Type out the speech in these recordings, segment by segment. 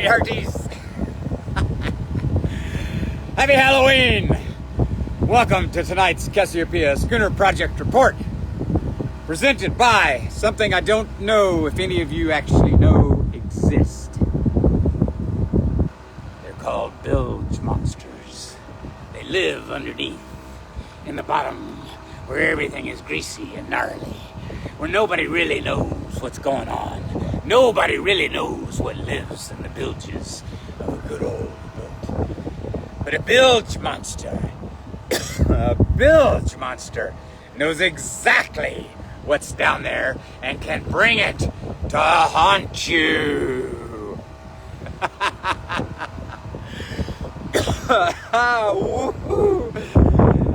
hearties. Happy Halloween. Welcome to tonight's Cassiopeia Schooner Project Report, presented by something I don't know if any of you actually know exist. They're called Bilge Monsters. They live underneath, in the bottom, where everything is greasy and gnarly, where nobody really knows what's going on. Nobody really knows what lives in the bilges of a good old boat. But a bilge monster, knows exactly what's down there and can bring it to haunt you.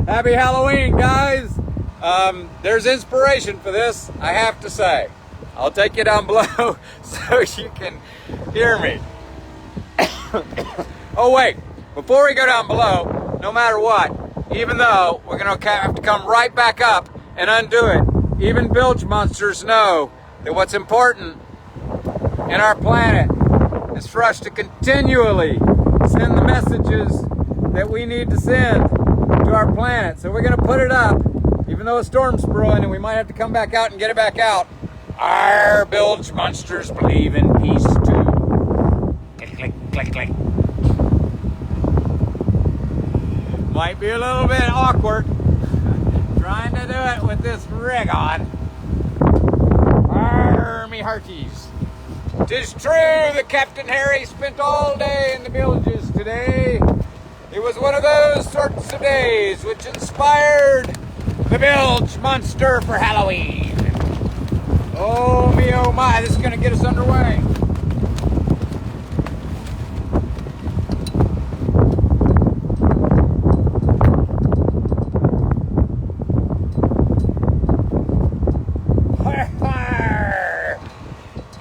Happy Halloween, guys. There's inspiration for this, I have to say. I'll take you down below so you can hear me. Oh wait, before we go down below, no matter what, even though we're gonna have to come right back up and undo it, even bilge monsters know that what's important in our planet is for us to continually send the messages that we need to send to our planet. So we're gonna put it up, even though a storm's brewing and we might have to come back out and get it back out. Our bilge monsters believe in peace too. Click, click, click, click. Might be a little bit awkward trying to do it with this rig on. Army hearties. 'Tis true that Captain Harry spent all day in the bilges today. It was one of those sorts of days which inspired the bilge monster for Halloween. Oh me, oh my, this is gonna get us underway.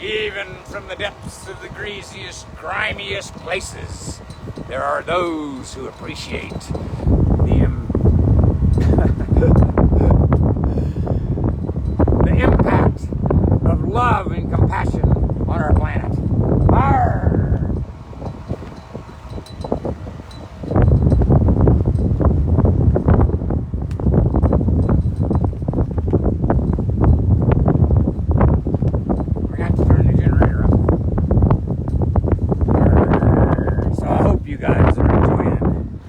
Even from the depths of the greasiest, grimiest places, there are those who appreciate the impact of love and compassion on our planet. Arr! We're going to have to turn the generator up. Arr! So I hope you guys are enjoying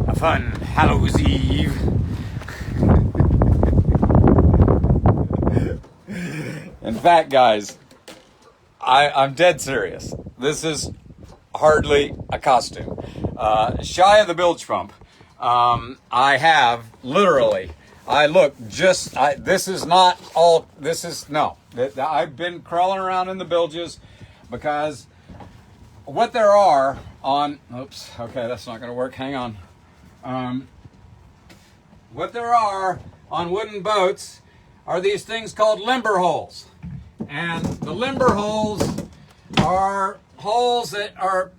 a fun Hallows Eve. In fact, guys, I'm dead serious. This is hardly a costume. Shy of the bilge pump, I have literally, this is not all, this is, no. I've been crawling around in the bilges because what there are on, oops, okay, that's not going to work, hang on. What there are on wooden boats are these things called limber holes. And the limber holes are holes that are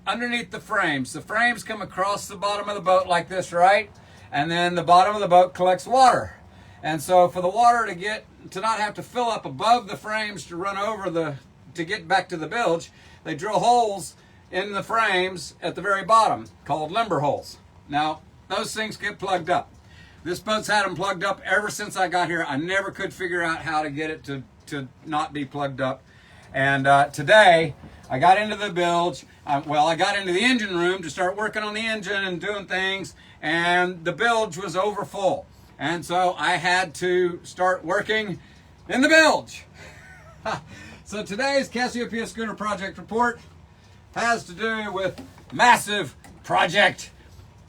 underneath the frames. The frames come across the bottom of the boat like this, right? And then the bottom of the boat collects water. And so for the water to not have to fill up above the frames to run over to get back to the bilge, they drill holes in the frames at the very bottom called limber holes. Now, those things get plugged up. This boat's had them plugged up ever since I got here. I never could figure out how to get it to not be plugged up. And today, I got into the bilge. I got into the engine room to start working on the engine and doing things, and the bilge was over full. And so I had to start working in the bilge. So today's Cassiopeia Schooner Project Report has to do with massive project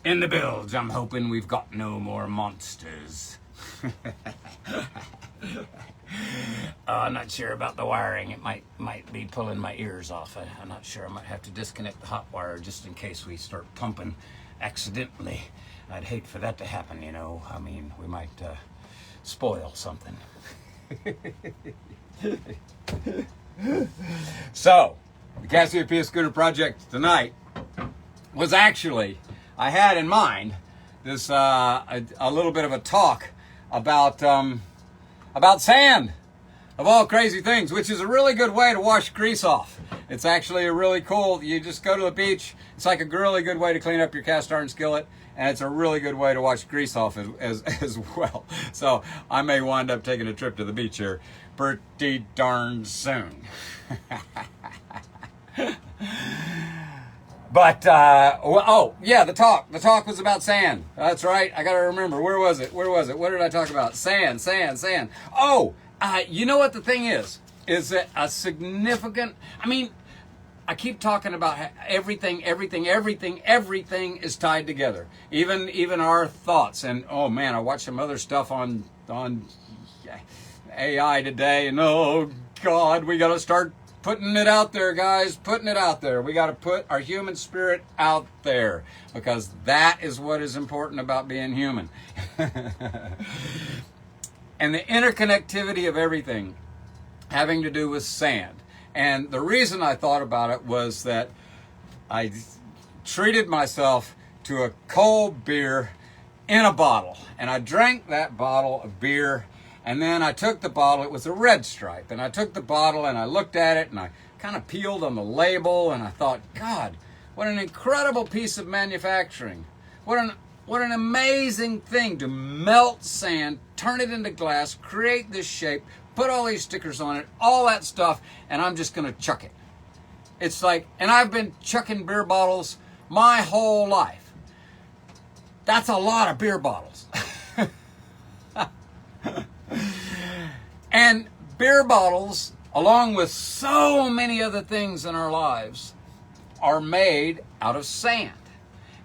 in the bilge. I'm hoping we've got no more monsters. I'm not sure about the wiring. It might be pulling my ears off. I'm not sure. I might have to disconnect the hot wire just in case we start pumping accidentally. I'd hate for that to happen, you know. I mean, we might spoil something. So, the Cassiopeia Schooner Project tonight was actually, I had in mind this a little bit of a talk about sand, of all crazy things, which is a really good way to wash grease off. It's actually a really cool, you just go to the beach. It's like a really good way to clean up your cast iron skillet, and it's a really good way to wash grease off as well. So I may wind up taking a trip to the beach here pretty darn soon. But, oh, yeah, the talk was about sand. That's right. I got to remember. Where was it? What did I talk about? Sand. Oh, you know what the thing is that a significant, I mean, I keep talking about everything is tied together. Even our thoughts. And, oh, man, I watched some other stuff on AI today. And, oh, God, we got to start putting it out there, guys. Putting it out there. We got to put our human spirit out there, because that is what is important about being human. And the interconnectivity of everything having to do with sand. And the reason I thought about it was that I treated myself to a cold beer in a bottle. And I drank that bottle of beer. And then I took the bottle, it was a red stripe, and I took the bottle and I looked at it and I kind of peeled on the label and I thought, God, what an incredible piece of manufacturing. What an amazing thing to melt sand, turn it into glass, create this shape, put all these stickers on it, all that stuff, and I'm just going to chuck it. It's like, and I've been chucking beer bottles my whole life. That's a lot of beer bottles. And beer bottles, along with so many other things in our lives, are made out of sand.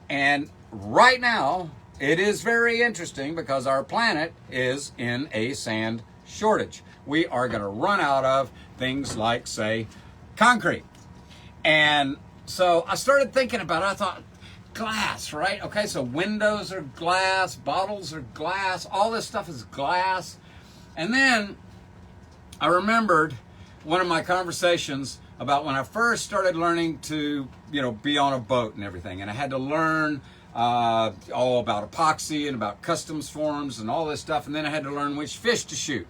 And right now, it is very interesting because our planet is in a sand shortage. We are going to run out of things like, say, concrete. And so I started thinking about it. I thought, glass, right? Okay, so windows are glass, bottles are glass, all this stuff is glass. And then I remembered one of my conversations about when I first started learning to, be on a boat and everything. And I had to learn all about epoxy and about customs forms and all this stuff. And then I had to learn which fish to shoot.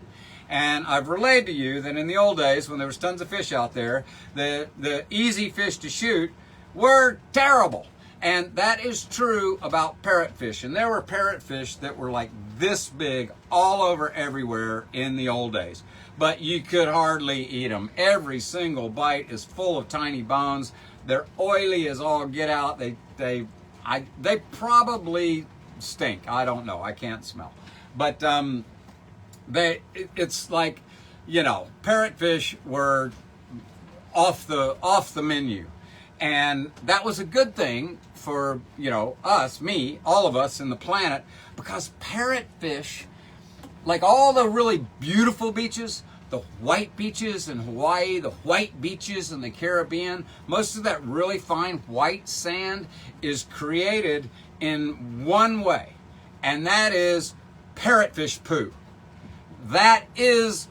And I've relayed to you that in the old days, when there was tons of fish out there, the easy fish to shoot were terrible. And that is true about parrotfish. And there were parrotfish that were like this big all over everywhere in the old days. But you could hardly eat them. Every single bite is full of tiny bones. They're oily as all get out. They probably stink. I don't know. I can't smell. But it's like, parrotfish were off the menu. And that was a good thing for, us, me, all of us in the planet, because parrotfish, like all the really beautiful beaches, the white beaches in Hawaii, the white beaches in the Caribbean, most of that really fine white sand is created in one way, and that is parrotfish poo. That is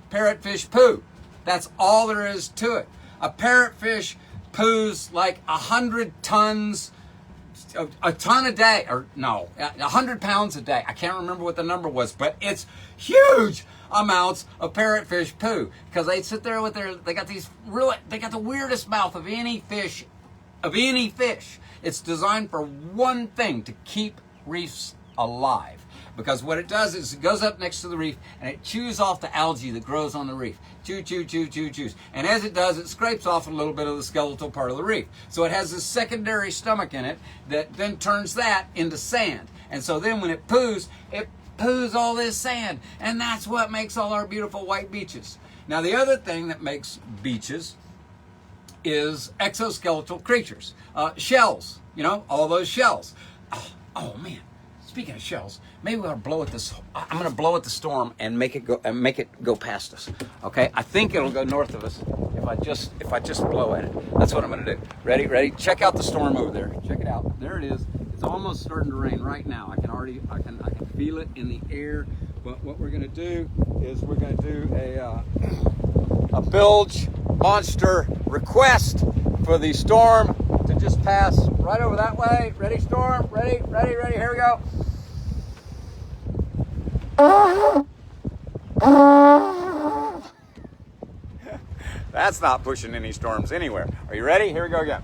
parrotfish poo. That's all there is to it. A parrotfish poos like 100 tons, a ton a day, or no, 100 pounds a day. I can't remember what the number was, but it's huge amounts of parrotfish poo, because they sit there with they got the weirdest mouth of any fish. It's designed for one thing, to keep reefs alive. Because what it does is it goes up next to the reef and it chews off the algae that grows on the reef. Chews. And as it does, it scrapes off a little bit of the skeletal part of the reef. So it has this secondary stomach in it that then turns that into sand. And so then when it poos all this sand. And that's what makes all our beautiful white beaches. Now the other thing that makes beaches is exoskeletal creatures. Shells, all those shells. Oh man. Speaking of shells, maybe we ought to blow at this. I'm going to blow at the storm and make it go past us. Okay, I think it'll go north of us if I just blow at it. That's what I'm going to do. Ready? Check out the storm over there. Check it out. There it is. It's almost starting to rain right now. I can feel it in the air. But what we're going to do is we're going to do a Bilge Monster request for the storm to just pass right over that way. Ready, storm? Ready? Here we go. That's not pushing any storms anywhere. Are you ready? Here we go again.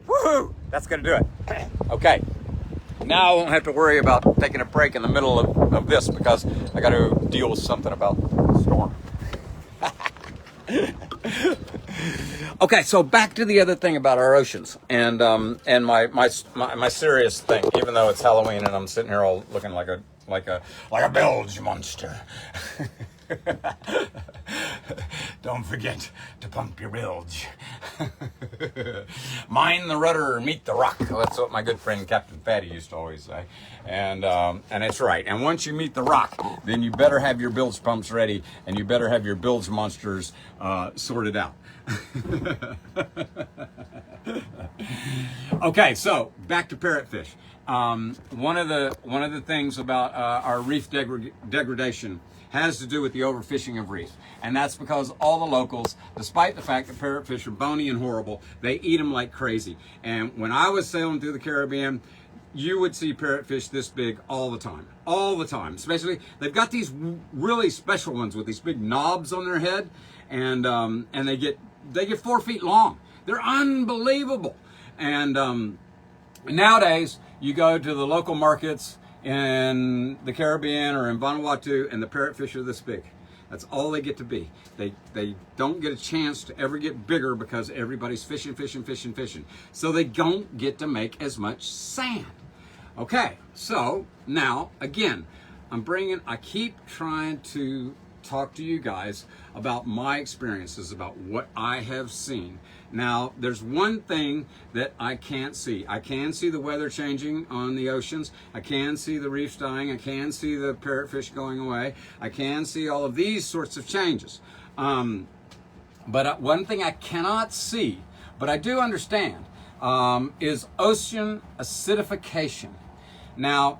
Woohoo! That's going to do it. Okay. Now I won't have to worry about taking a break in the middle of this because I got to deal with something about the storm. Okay, so back to the other thing about our oceans and my serious thing. Even though it's Halloween and I'm sitting here all looking like a bilge monster. Don't forget to pump your bilge. Mind the rudder, meet the rock. That's what my good friend Captain Fatty used to always say. And it's right. And once you meet the rock, then you better have your bilge pumps ready and you better have your bilge monsters sorted out. Okay, so back to parrotfish. One of the things about our reef degradation has to do with the overfishing of reefs. And that's because all the locals, despite the fact that parrotfish are bony and horrible, they eat them like crazy. And when I was sailing through the Caribbean, you would see parrotfish this big all the time. All the time. Especially, they've got these really special ones with these big knobs on their head. And they get 4 feet long. They're unbelievable. And nowadays, you go to the local markets in the Caribbean or in Vanuatu, and the parrotfish are this big. That's all they get to be. They don't get a chance to ever get bigger because everybody's fishing. So they don't get to make as much sand. Okay, so now, again, I keep trying to talk to you guys about my experiences, about what I have seen. Now, there's one thing that I can't see. I can see the weather changing on the oceans. I can see the reefs dying. I can see the parrotfish going away. I can see all of these sorts of changes. But one thing I cannot see, but I do understand, is ocean acidification. Now,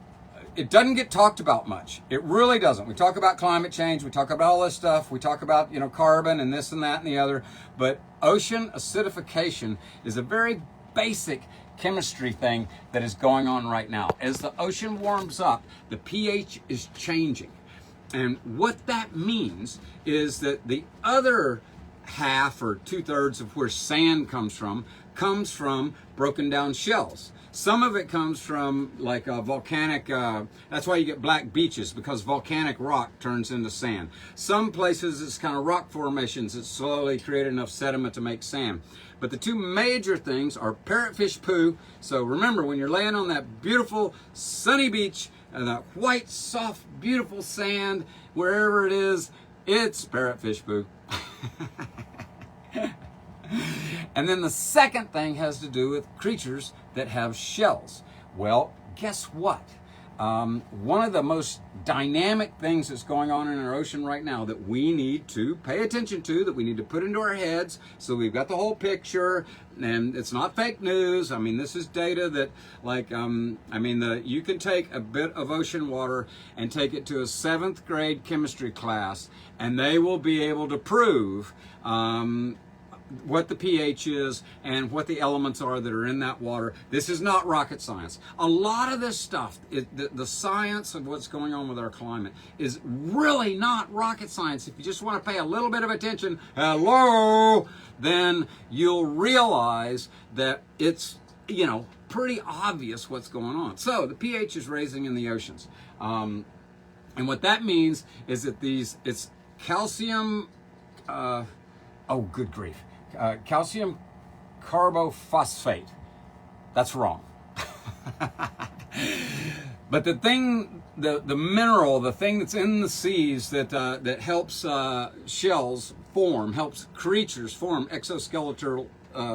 it doesn't get talked about much. It really doesn't. We talk about climate change. We talk about all this stuff. We talk about, carbon and this and that and the other. But ocean acidification is a very basic chemistry thing that is going on right now. As the ocean warms up, the pH is changing. And what that means is that the other half or 2/3 of where sand comes from broken down shells. Some of it comes from like a volcanic, that's why you get black beaches, because volcanic rock turns into sand. Some places it's kind of rock formations that slowly create enough sediment to make sand. But the two major things are parrotfish poo. So remember, when you're laying on that beautiful sunny beach and that white, soft, beautiful sand, wherever it is, it's parrotfish poo. And then the second thing has to do with creatures that have shells. Well, guess what? One of the most dynamic things that's going on in our ocean right now that we need to pay attention to, that we need to put into our heads so we've got the whole picture, and it's not fake news. I mean, this is data that, you can take a bit of ocean water and take it to a 7th grade chemistry class, and they will be able to prove what the pH is and what the elements are that are in that water. This is not rocket science. A lot of this stuff, the science of what's going on with our climate is really not rocket science. If you just want to pay a little bit of attention, then you'll realize that it's, pretty obvious what's going on. So the pH is raising in the oceans. And what that means is that it's calcium, good grief. Calcium carbophosphate. That's wrong. But the thing, the mineral, the thing that's in the seas that helps shells form, helps creatures form exoskeletal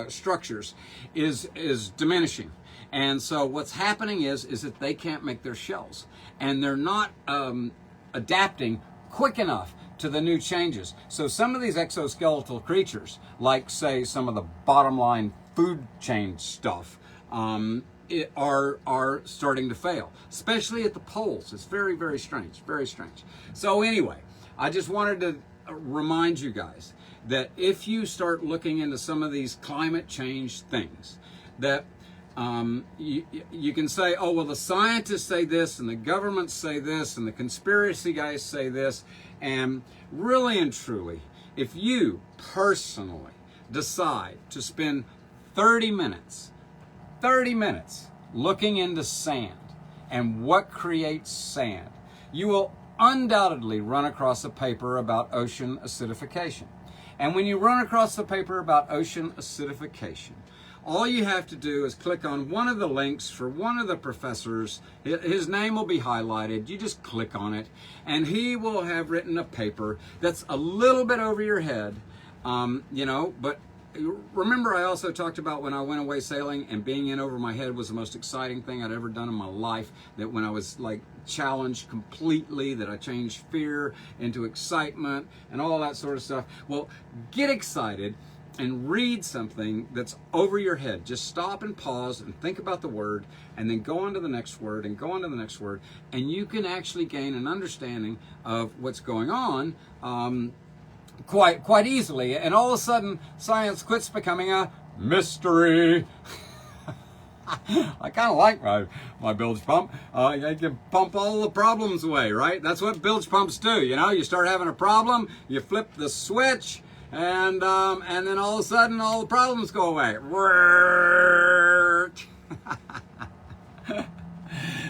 structures, is diminishing. And so what's happening is that they can't make their shells, and they're not adapting quick enough to the new changes. So some of these exoskeletal creatures, like say some of the bottom line food chain stuff, are starting to fail, especially at the poles. It's very, very strange, very strange. So anyway, I just wanted to remind you guys that if you start looking into some of these climate change things, that you can say, oh, well, the scientists say this, and the governments say this, and the conspiracy guys say this, and really and truly, if you personally decide to spend 30 minutes looking into sand and what creates sand, you will undoubtedly run across a paper about ocean acidification. And when you run across the paper about ocean acidification, all you have to do is click on one of the links for one of the professors. His name will be highlighted. You just click on it, and he will have written a paper that's a little bit over your head, but remember, I also talked about when I went away sailing and being in over my head was the most exciting thing I'd ever done in my life. That when I was like challenged completely, that I changed fear into excitement and all that sort of stuff. Well, get excited and read something that's over your head. Just stop and pause and think about the word, and then go on to the next word and go on to the next word, and you can actually gain an understanding of what's going on quite easily. And all of a sudden, science quits becoming a mystery. I kind of like my bilge pump. I can pump all the problems away, right? That's what bilge pumps do. You start having a problem, you flip the switch, and then all of a sudden, all the problems go away.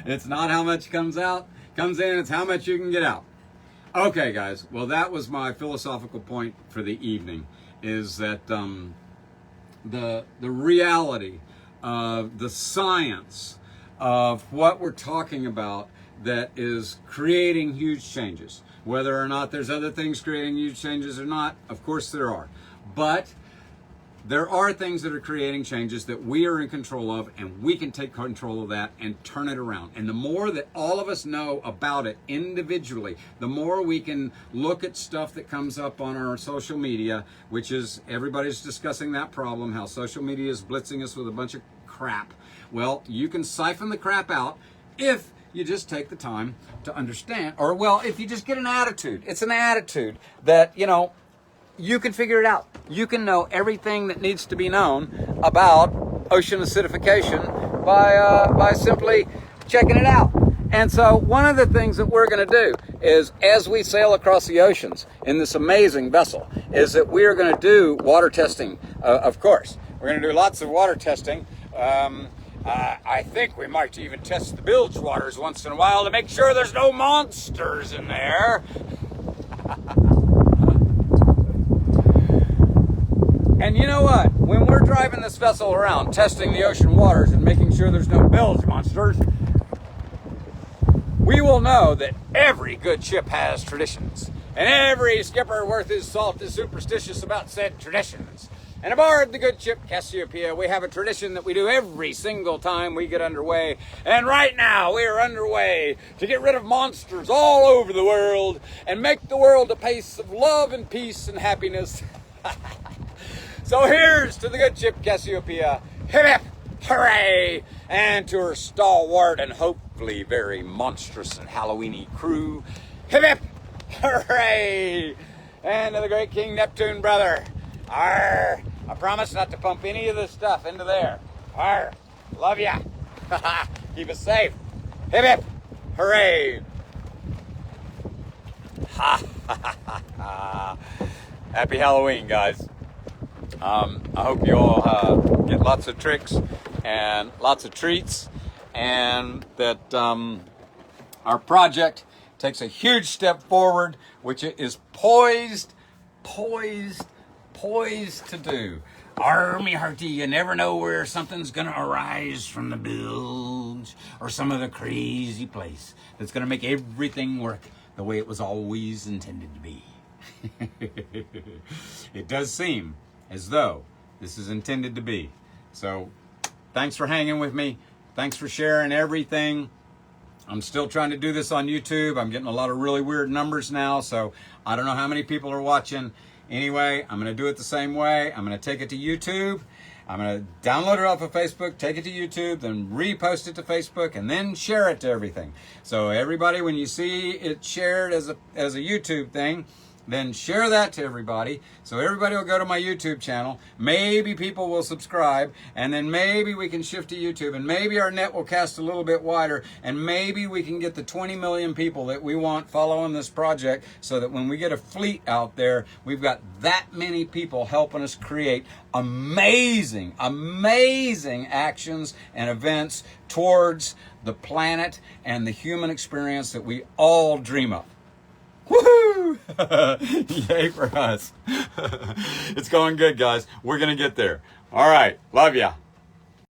It's not how much comes in, it's how much you can get out. Okay, guys. Well, that was my philosophical point for the evening, is that the reality of the science of what we're talking about that is creating huge changes. Whether or not there's other things creating huge changes or not, of course there are. But there are things that are creating changes that we are in control of, and we can take control of that and turn it around. And the more that all of us know about it individually, the more we can look at stuff that comes up on our social media, which is everybody's discussing that problem, how social media is blitzing us with a bunch of crap. Well, you can siphon the crap out if you just take the time to understand, or well, if you just get an attitude. It's an attitude that, you can figure it out. You can know everything that needs to be known about ocean acidification by simply checking it out. And so one of the things that we're going to do is, as we sail across the oceans in this amazing vessel, is that we are going to do water testing, of course. We're going to do lots of water testing. I think we might even test the bilge waters once in a while to make sure there's no monsters in there. And you know what? When we're driving this vessel around, testing the ocean waters and making sure there's no bilge monsters, we will know that every good ship has traditions. And every skipper worth his salt is superstitious about said traditions. And aboard the good ship Cassiopeia, we have a tradition that we do every single time we get underway. And right now, we are underway to get rid of monsters all over the world and make the world a place of love and peace and happiness. So here's to the good ship Cassiopeia. Hip hip, hooray! And to her stalwart and hopefully very monstrous and Halloweeny crew. Hip hip, hooray! And to the great King Neptune, brother. Arr! I promise not to pump any of this stuff into there. Arr! Love ya! Keep us safe. Hip hip, hooray! Ha ha ha ha! Happy Halloween, guys. I hope you all get lots of tricks and lots of treats, and that our project takes a huge step forward, which it is poised to do. Army hearty, you never know where something's going to arise from the bilge or some other crazy place that's going to make everything work the way it was always intended to be. It does seem as though this is intended to be. So thanks for hanging with me. Thanks for sharing everything. I'm still trying to do this on YouTube. I'm getting a lot of really weird numbers now, so I don't know how many people are watching. Anyway, I'm going to do it the same way. I'm going to take it to YouTube, I'm going to download it off of Facebook, take it to YouTube, then repost it to Facebook, and then share it to everything. So everybody, when you see it shared as a YouTube thing, then share that to everybody. So everybody will go to my YouTube channel. Maybe people will subscribe, and then maybe we can shift to YouTube, and maybe our net will cast a little bit wider, and maybe we can get the 20 million people that we want following this project, so that when we get a fleet out there, we've got that many people helping us create amazing, amazing actions and events towards the planet and the human experience that we all dream of. Woohoo! Yay for us. It's going good, guys. We're going to get there. All right. Love ya.